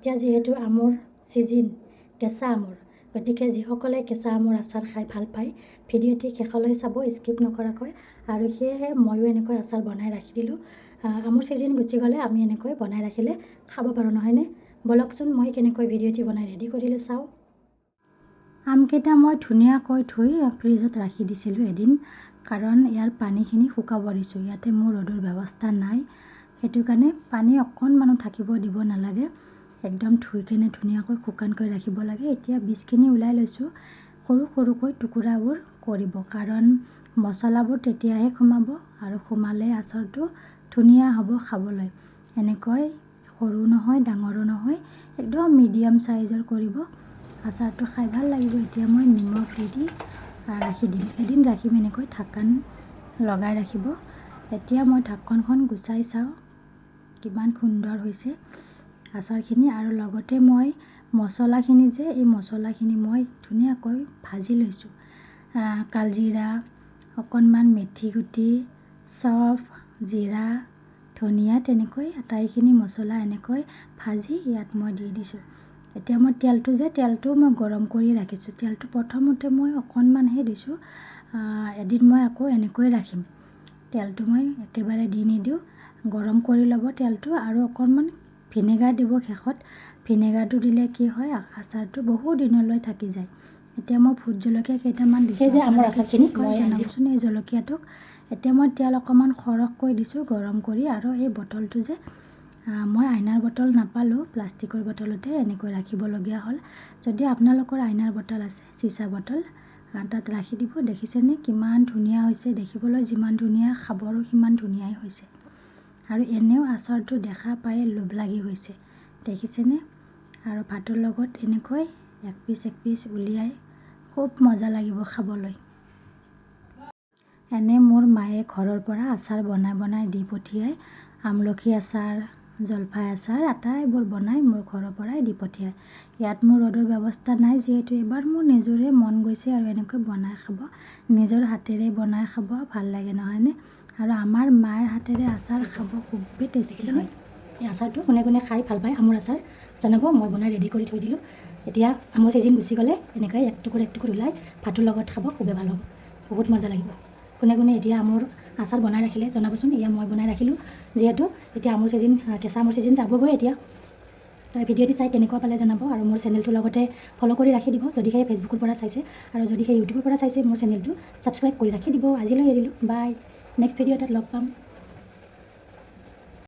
এতিয়া যিহেতু আমৰ ছিজন, কেঁচা আমৰ, গতিকে যিসকলে কেঁচা আমৰ আচাৰ খাই ভাল পায় ভিডিঅ'টি শেষলৈ চাব স্কিপ নকৰাকৈ। আৰু সেয়েহে ময়ো এনেকৈ আচাৰ বনাই ৰাখি দিলোঁ। আমৰ ছিজন গুচি গ'লে আমি এনেকৈ বনাই ৰাখিলে খাব পাৰোঁ, নহয়নে? বলকচোন মই কেনেকৈ ভিডিঅ'টি বনাই ৰেডি কৰিলোঁ চাওঁ। আমকেইটা মই ধুনীয়াকৈ ধুই ফ্ৰিজত ৰাখি দিছিলোঁ এদিন, কাৰণ ইয়াৰ পানীখিনি শুকাব দিছোঁ। ইয়াতে মোৰ ৰ'দৰ ব্যৱস্থা নাই, সেইটো কাৰণে পানী অকণমানো থাকিব দিব নালাগে। একদম ধুই কেনে ধুনীয়াকৈ শুকানকৈ ৰাখিব লাগে। এতিয়া বীজখিনি ওলাই লৈছোঁ। সৰু সৰুকৈ টুকুৰাবোৰ কৰিব, কাৰণ মছলাবোৰ তেতিয়াহে সোমাব আৰু সোমালে আচাৰটো ধুনীয়া হ'ব খাবলৈ। এনেকৈ সৰু নহয় ডাঙৰো নহয়, একদম মিডিয়াম চাইজৰ কৰিব। আচাৰটো খাই ভাল লাগিব। এতিয়া মই নিমখ দি ৰাখি দিম, এদিন ৰাখিম এনেকৈ ঢাকন লগাই ৰাখিব। এতিয়া মই ঢাকনখন গুচাই চাওঁ কিমান সুন্দৰ হৈছে আচাৰখিনি। আৰু লগতে মই মছলাখিনি এই মছলাখিনি মই ধুনীয়াকৈ ভাজি লৈছোঁ। কালজিৰা, অকণমান মেথি গুটি, চফ, জিৰা, ধনিয়া, তেনেকৈ আটাইখিনি মছলা এনেকৈ ভাজি ইয়াত মই দি দিছোঁ। এতিয়া মই তেলটো মই গৰম কৰি ৰাখিছোঁ। তেলটো প্ৰথমতে মই অকণমানহে দিছোঁ, এদিন মই আকৌ এনেকৈ ৰাখিম। তেলটো মই একেবাৰে দি নিদিওঁ, গৰম কৰি ল'ব তেলটো। আৰু অকণমান ভিনেগাৰ দিব শেষত। ভিনেগাৰটো দিলে কি হয়, আচাৰটো বহু দিনলৈ থাকি যায়। এতিয়া মই ভোট জলকীয়া কেইটামান দিছোঁ। এই যে আমৰ আচাৰখিনি মই জনাবচোন এই জলকীয়াটোক। এতিয়া মই তেল অকণমান সৰহকৈ দিছোঁ গৰম কৰি। আৰু এই বটলটো মই আইনাৰ বটল নাপালোঁ, প্লাষ্টিকৰ বটলতে এনেকৈ ৰাখিবলগীয়া হ'ল। যদি আপোনালোকৰ আইনাৰ বটল আছে, চিচা বটল, তাত ৰাখি দিব। দেখিছেনে কিমান ধুনীয়া হৈছে দেখিবলৈ? যিমান ধুনীয়া খাবৰো সিমান ধুনীয়াই হৈছে। আৰু এনেও আচাৰটো দেখা পাই লোভ লাগি গৈছে, দেখিছেনে? আৰু ভাতৰ লগত এনেকৈ এক পিচ উলিয়াই খুব মজা লাগিব খাবলৈ। এনে মোৰ মায়ে ঘৰৰ পৰা আচাৰ বনাই দি পঠিয়ায়। আমলখি আচাৰ, জলফাই আচাৰ, আটাইবোৰ বনাই মোৰ ঘৰৰ পৰাই দি পঠিয়ায়। ইয়াত মোৰ ৰ'দৰ ব্যৱস্থা নাই, যিহেতু এবাৰ মোৰ নিজৰে মন গৈছে আৰু এনেকৈ বনাই খাব, নিজৰ হাতেৰে বনাই খাব ভাল লাগে, নহয়নে? আৰু আমাৰ মাৰ হাতেৰে আচাৰ খাব খুবেই টেষ্টি হয়। এই আচাৰটো কোনে কোনে খাই ভাল পায় আমৰ আচাৰ জনাব। মই বনাই ৰেডি কৰি থৈ দিলোঁ। এতিয়া আমৰ ছিজন গুচি গ'লে এনেকৈ এক টুকুৰ ওলাই ভাতৰ লগত খাব খুবেই ভাল হ'ব, বহুত মজা লাগিব। কোনে কোনে এতিয়া আমৰ আচাৰ বনাই ৰাখিলে জনাবচোন। এয়া মই বনাই ৰাখিলোঁ, যিহেতু এতিয়া আমৰ ছিজন, কেঁচা আমৰ ছিজন যাবগৈ এতিয়া। তাই ভিডিঅ'টি চাই কেনেকুৱা পালে জনাব। আৰু মোৰ চেনেলটোৰ লগতে ফ'ল' কৰি ৰাখি দিব যদিহে ফেচবুকৰ পৰা চাইছে, আৰু যদিহে ইউটিউবৰ পৰা চাইছে মোৰ চেনেলটো ছাবস্ক্ৰাইব কৰি ৰাখি দিব। আজিলৈ এৰিলোঁ, বাই। নেক্সট ভিডিঅ' এটাত লগ পাম।